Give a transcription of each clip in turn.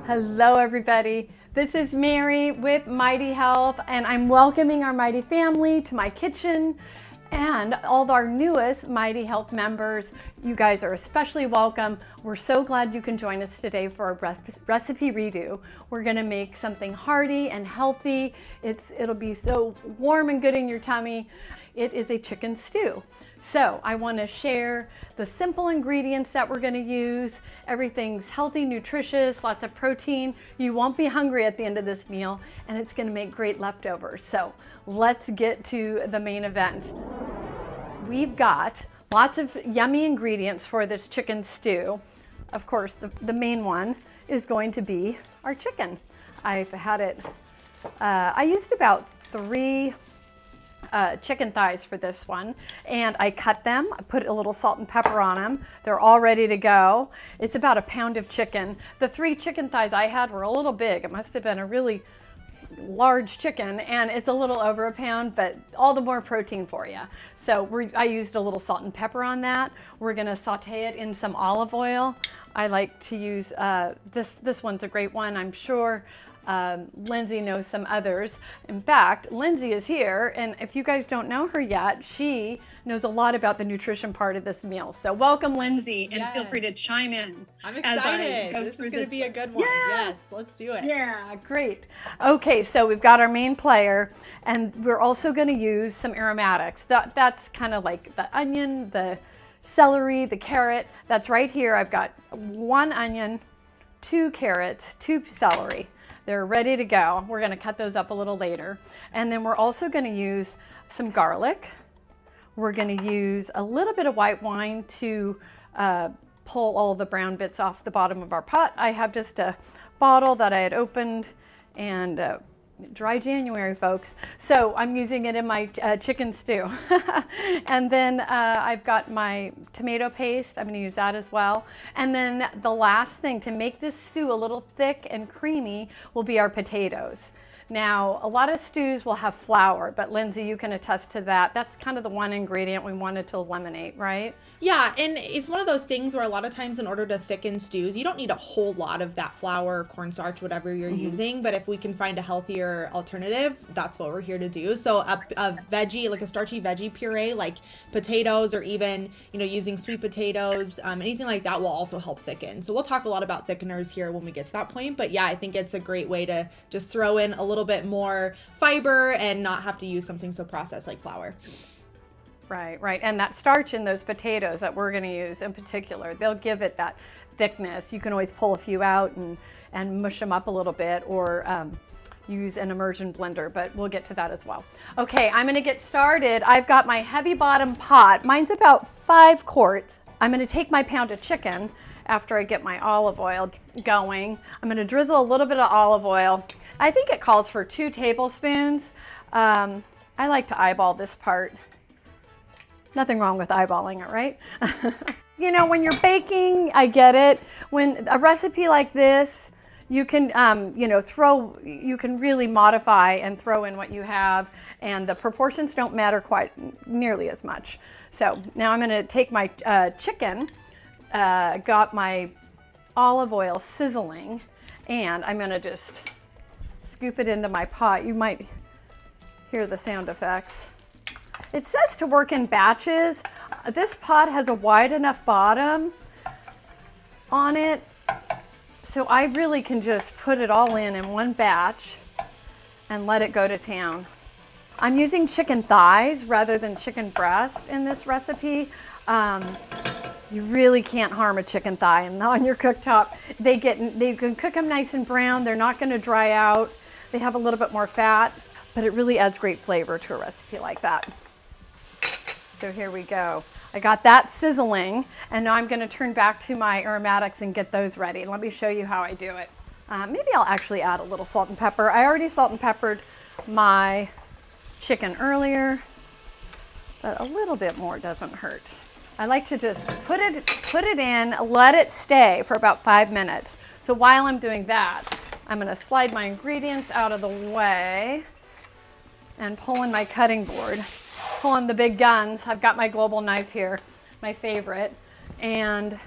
Hello everybody, this is Mary with Mighty Health and I'm welcoming our Mighty family to my kitchen and all of our newest Mighty Health members. You guys are especially welcome. We're so glad you can join us today for our recipe redo. We're gonna make something hearty and healthy. It'll be so warm and good in your tummy. It is a chicken stew. So I want to share the simple ingredients that we're going to use. Everything's healthy, nutritious, lots of protein. You won't be hungry at the end of this meal, and it's going to make great leftovers. So let's get to the main event. We've got lots of yummy ingredients for this chicken stew. Of course, the main one is going to be our chicken. I've had it, I used about 3 chicken thighs for this one, and I cut them. I put a little salt and pepper on them. They're all ready to go. It's about 1 pound of chicken. The 3 chicken thighs I had were a little big. It must have been a really large chicken, and it's a little over 1 pound, but all the more protein for you. So I used a little salt and pepper on that. We're gonna saute it in some olive oil. I like to use, this one's a great one, I'm sure. Lindsay knows some others. In fact, Lindsay is here, and if you guys don't know her yet, she knows a lot about the nutrition part of this meal. So welcome, Lindsay, and feel free to chime in. I'm excited. This is going to be a good one. Yes, let's do it. Yeah, great. Okay, so we've got our main player, and we're also going to use some aromatics. That's kind of like the onion, the celery, the carrot. That's right here. I've got 1 onion, 2 carrots, 2 celery. They're ready to go. We're gonna cut those up a little later. And then we're also gonna use some garlic. We're gonna use a little bit of white wine to pull all the brown bits off the bottom of our pot. I have just a bottle that I had opened, and dry January, folks. So I'm using it in my chicken stew. And then I've got my tomato paste. I'm gonna use that as well. And then the last thing to make this stew a little thick and creamy will be our potatoes. Now, a lot of stews will have flour, but Lindsay, you can attest to that. That's kind of the one ingredient we wanted to eliminate, right? Yeah, and it's one of those things where a lot of times in order to thicken stews, you don't need a whole lot of that flour, cornstarch, whatever you're using, but if we can find a healthier alternative, that's what we're here to do. So a veggie, like a starchy veggie puree, like potatoes, or even, using sweet potatoes, anything like that will also help thicken. So we'll talk a lot about thickeners here when we get to that point, but yeah, I think it's a great way to just throw in a little bit more fiber and not have to use something so processed like flour. Right. And that starch in those potatoes that we're going to use in particular, they'll give it that thickness. You can always pull a few out and mush them up a little bit, or use an immersion blender, but we'll get to that as well. Okay, I'm going to get started. I've got my heavy bottom pot. Mine's about 5 quarts. I'm going to take my pound of chicken after I get my olive oil going. I'm going to drizzle a little bit of olive oil. I think it calls for 2 tablespoons. I like to eyeball this part. Nothing wrong with eyeballing it, right? When you're baking, I get it. When a recipe like this, you can, you can really modify and throw in what you have, and the proportions don't matter quite nearly as much. So now I'm gonna take my chicken, got my olive oil sizzling, and I'm gonna just scoop it into my pot. You might hear the sound effects. It says to work in batches. This pot has a wide enough bottom on it, so I really can just put it all in one batch and let it go to town. I'm using chicken thighs rather than chicken breast in this recipe. You really can't harm a chicken thigh on your cooktop. They can cook them nice and brown. They're not going to dry out. They have a little bit more fat, but it really adds great flavor to a recipe like that. So here we go. I got that sizzling, and now I'm going to turn back to my aromatics and get those ready. Let me show you how I do it. Maybe I'll actually add a little salt and pepper. I already salt and peppered my chicken earlier, but a little bit more doesn't hurt. I like to just put it in, let it stay for about 5 minutes. So while I'm doing that, I'm going to slide my ingredients out of the way and pull in my cutting board. Pulling the big guns. I've got my global knife here, my favorite, and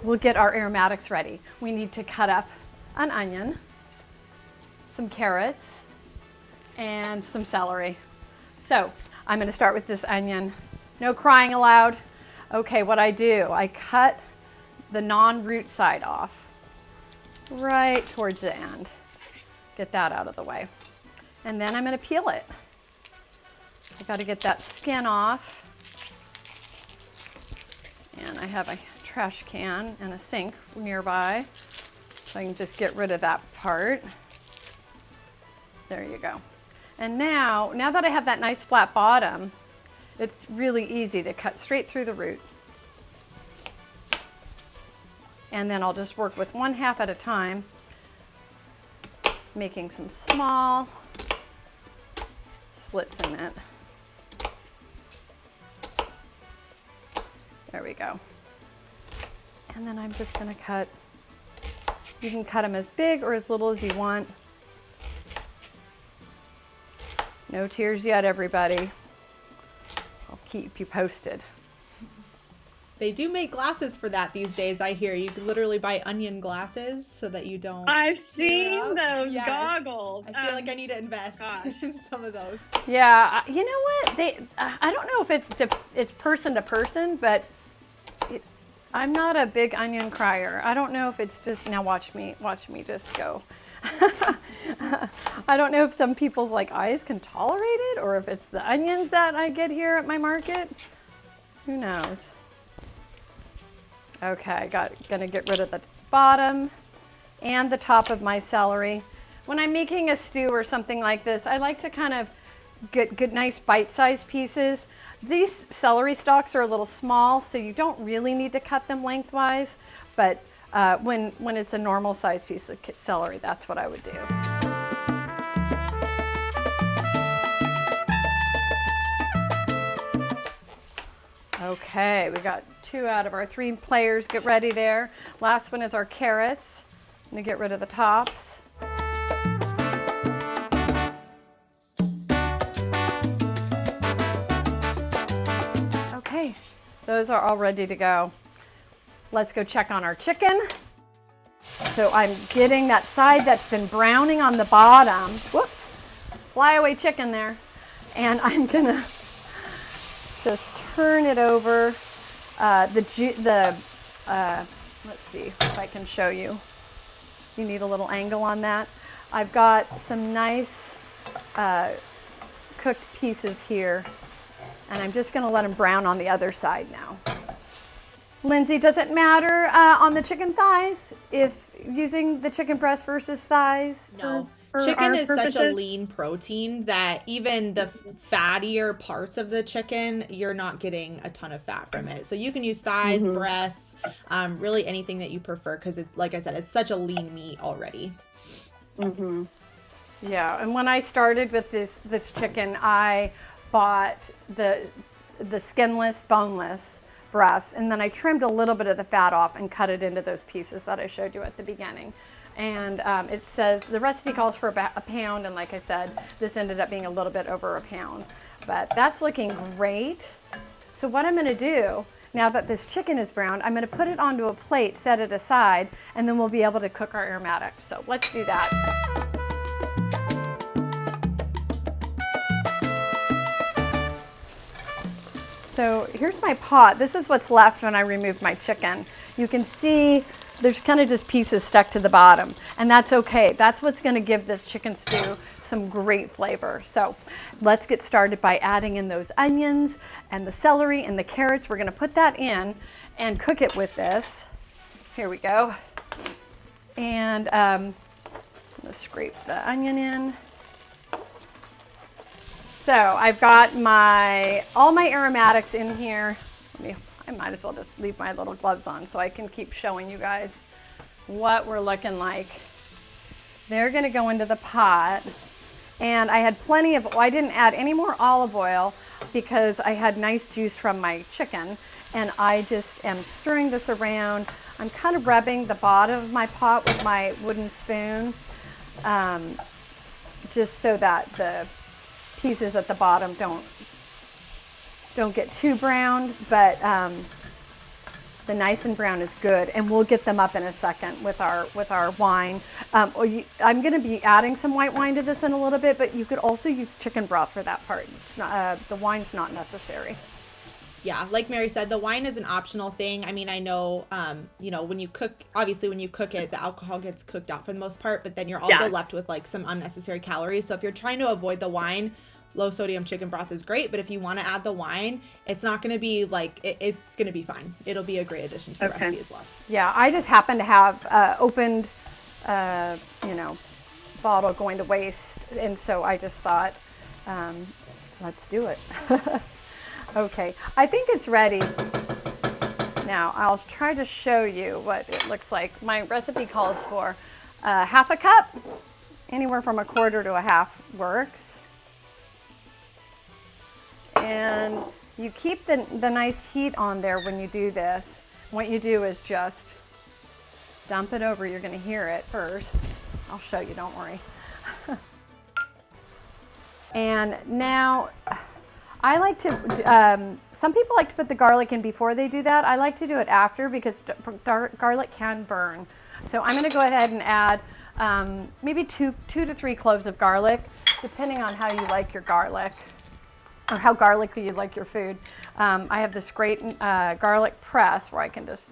we'll get our aromatics ready. We need to cut up an onion, some carrots, and some celery. So I'm going to start with this onion. No crying aloud. Okay, what I do, I cut the non-root side off right towards the end. Get that out of the way. And then I'm going to peel it. I got to get that skin off. And I have a trash can and a sink nearby, so I can just get rid of that part. There you go. And now that I have that nice flat bottom, it's really easy to cut straight through the root. And then I'll just work with 1/2 at a time, making some small slits in it. There we go. And then I'm just going to cut. You can cut them as big or as little as you want. No tears yet, everybody. I'll keep you posted. They do make glasses for that these days, I hear. You can literally buy onion glasses so that you don't. I've seen those Yes. goggles. I feel like I need to invest in some of those. Yeah, you know what? I don't know if it's person to person, but I'm not a big onion crier. I don't know if it's just, now watch me just go. I don't know if some people's eyes can tolerate it, or if it's the onions that I get here at my market. Who knows? Okay, gonna get rid of the bottom and the top of my celery. When I'm making a stew or something like this, I like to kind of get good, nice bite-sized pieces. These celery stalks are a little small, so you don't really need to cut them lengthwise, but when it's a normal size piece of celery, that's what I would do. Okay, we got 2 out of our 3 players. Get ready there. Last one is our carrots. I'm gonna get rid of the tops. Okay, those are all ready to go. Let's go check on our chicken. So I'm getting that side that's been browning on the bottom. Whoops, fly away chicken there. And I'm gonna just turn it over. Let's see if I can show you. You need a little angle on that. I've got some nice cooked pieces here, and I'm just gonna let them brown on the other side now. Lindsay, does it matter on the chicken thighs if using the chicken breast versus thighs? No. For Chicken our is such a purposes? lean protein that even the fattier parts of the chicken, you're not getting a ton of fat from it. So you can use thighs, breasts, really anything that you prefer, because like I said, it's such a lean meat already. Yeah, and when I started with this chicken, I bought the skinless, boneless breasts, and then I trimmed a little bit of the fat off and cut it into those pieces that I showed you at the beginning. And it says, the recipe calls for about a pound, and like I said, this ended up being a little bit over a pound. But that's looking great. So what I'm gonna do, now that this chicken is browned, I'm gonna put it onto a plate, set it aside, and then we'll be able to cook our aromatics. So let's do that. So here's my pot. This is what's left when I remove my chicken. You can see there's kind of just pieces stuck to the bottom, and that's okay. That's what's gonna give this chicken stew some great flavor. So let's get started by adding in those onions and the celery and the carrots. We're gonna put that in and cook it with this. Here we go. And I'm gonna scrape the onion in. So I've got all my aromatics in here. I might as well just leave my little gloves on so I can keep showing you guys what we're looking like. They're gonna go into the pot. And I had plenty of, I didn't add any more olive oil because I had nice juice from my chicken. And I just am stirring this around. I'm kind of rubbing the bottom of my pot with my wooden spoon, just so that the pieces at the bottom don't get too browned, but The nice and brown is good, and we'll get them up in a second with our wine. I'm going to be adding some white wine to this in a little bit, but you could also use chicken broth for that part. It's not, the wine's not necessary. Yeah, like Mary said, the wine is an optional thing. I mean, I know, when you cook, obviously when you cook it, the alcohol gets cooked out for the most part, but then you're also left with like some unnecessary calories. So if you're trying to avoid the wine, low sodium chicken broth is great, but if you want to add the wine, it's not going to be like, it's going to be fine. It'll be a great addition to the recipe as well. Yeah, I just happen to have opened, bottle going to waste, and so I just thought, let's do it. Okay, I think it's ready. Now, I'll try to show you what it looks like. My recipe calls for half a cup, anywhere from a quarter to a half works. And you keep the nice heat on there when you do this. What you do is just dump it over. You're going to hear it first. I'll show you, don't worry. And now, I like to, some people like to put the garlic in before they do that. I like to do it after because garlic can burn. So I'm going to go ahead and add maybe two to three cloves of garlic, depending on how you like your garlic or how garlicky you like your food. I have this great garlic press where I can just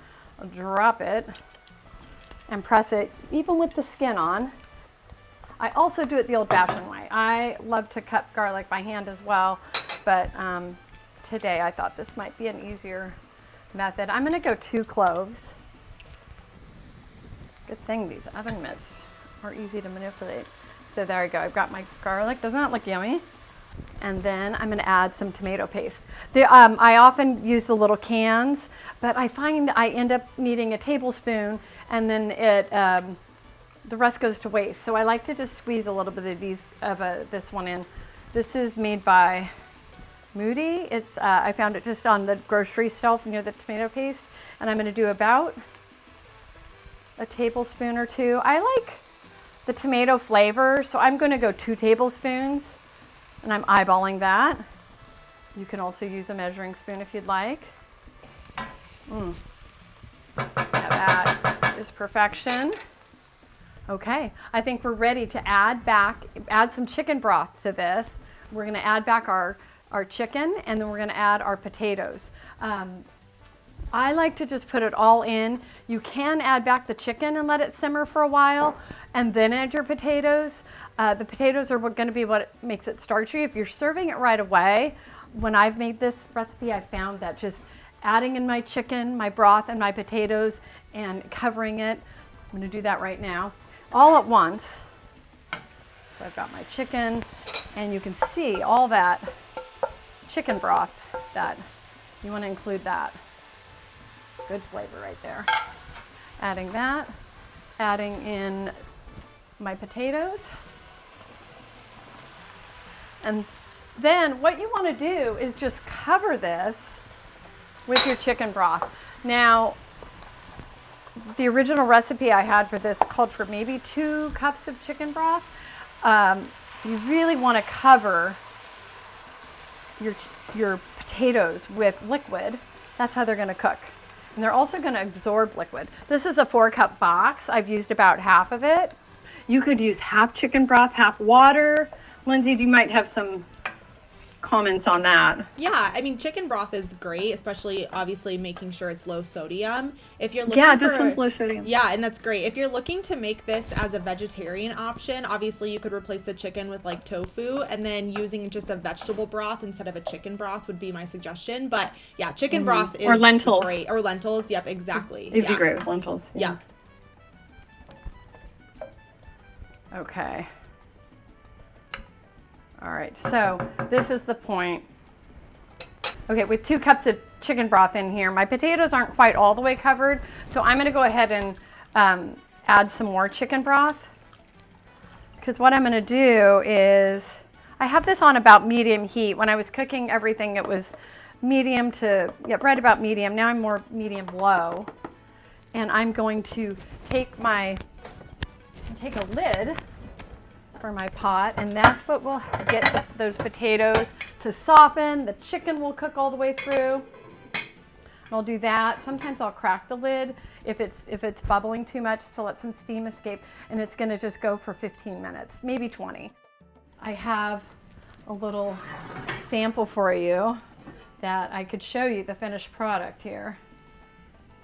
drop it and press it even with the skin on. I also do it the old-fashioned way. I love to cut garlic by hand as well, but today I thought this might be an easier method. I'm going to go 2 cloves. Good thing these oven mitts are easy to manipulate. So there we go. I've got my garlic. Doesn't that look yummy? And then I'm going to add some tomato paste. I often use the little cans, but I find I end up needing a tablespoon, and then the rest goes to waste. So I like to just squeeze a little bit of this one in. This is made by Moody. I found it just on the grocery shelf near the tomato paste, and I'm going to do about a tablespoon or 2. I like the tomato flavor, so I'm going to go 2 tablespoons, and I'm eyeballing that. You can also use a measuring spoon if you'd like. Now that is perfection. Okay, I think we're ready to add some chicken broth to this. We're going to add back our chicken, and then we're going to add our potatoes. I like to just put it all in. You can add back the chicken and let it simmer for a while, and then add your potatoes. The potatoes are going to be what makes it starchy. If you're serving it right away, when I've made this recipe, I found that just adding in my chicken, my broth, and my potatoes, and covering it. I'm going to do that right now, all at once. So I've got my chicken, and you can see all that chicken broth. That you want to include that. Good flavor right there. Adding that, adding in my potatoes. And then what you want to do is just cover this with your chicken broth. Now, the original recipe I had for this called for maybe 2 cups of chicken broth. You really want to cover your potatoes with liquid. That's how they're going to cook. And they're also going to absorb liquid. This is a 4-cup box. I've used about half of it. You could use half chicken broth, half water. Lindsay, you might have some comments on that. Yeah, I mean, chicken broth is great, especially obviously making sure it's low sodium. If you're looking this one's low sodium. Yeah, and that's great. If you're looking to make this as a vegetarian option, obviously you could replace the chicken with like tofu, and then using just a vegetable broth instead of a chicken broth would be my suggestion. But yeah, chicken broth is lentils. Great. Or lentils. Yep, exactly. It'd be great with lentils. Yeah. Okay. All right, so this is the point. Okay, with 2 cups of chicken broth in here, my potatoes aren't quite all the way covered, so I'm gonna go ahead and add some more chicken broth. Because what I'm gonna do is, I have this on about medium heat. When I was cooking everything, it was medium to, right about medium. Now I'm more medium low. And I'm going to take a lid for my pot, and that's what will get those potatoes to soften. The chicken will cook all the way through. I'll do that. Sometimes I'll crack the lid if it's bubbling too much to let some steam escape, and it's gonna just go for 15 minutes, maybe 20. I have a little sample for you that I could show you the finished product here.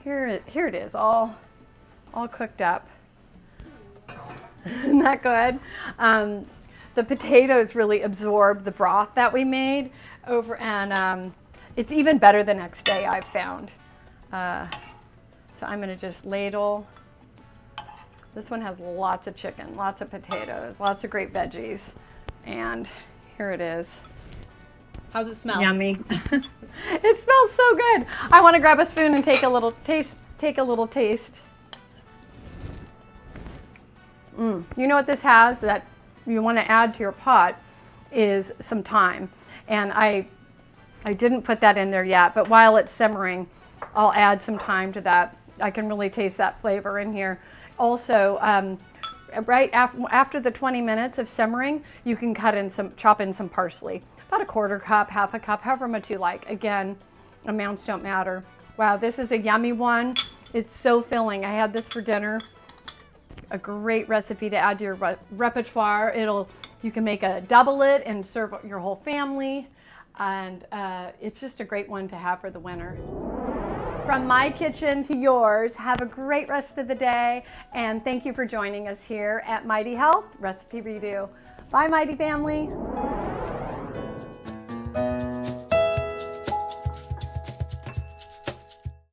Here it is, all cooked up. Isn't that good? The potatoes really absorb the broth that we made over, and it's even better the next day, I've found. So I'm gonna just ladle. This one has lots of chicken, lots of potatoes, lots of great veggies, and here it is. How's it smell? Yummy. It smells so good. I want to grab a spoon and take a little taste. You know what this has that you want to add to your pot is some thyme. And I didn't put that in there yet, but while it's simmering, I'll add some thyme to that. I can really taste that flavor in here. Also, right after the 20 minutes of simmering, you can chop in some parsley. About a quarter cup, half a cup, however much you like. Again, amounts don't matter. Wow, this is a yummy one. It's so filling. I had this for dinner. A great recipe to add to your repertoire. You can make a double it and serve your whole family. And it's just a great one to have for the winter. From my kitchen to yours, have a great rest of the day. And thank you for joining us here at Mighty Health Recipe Redo. Bye, Mighty family.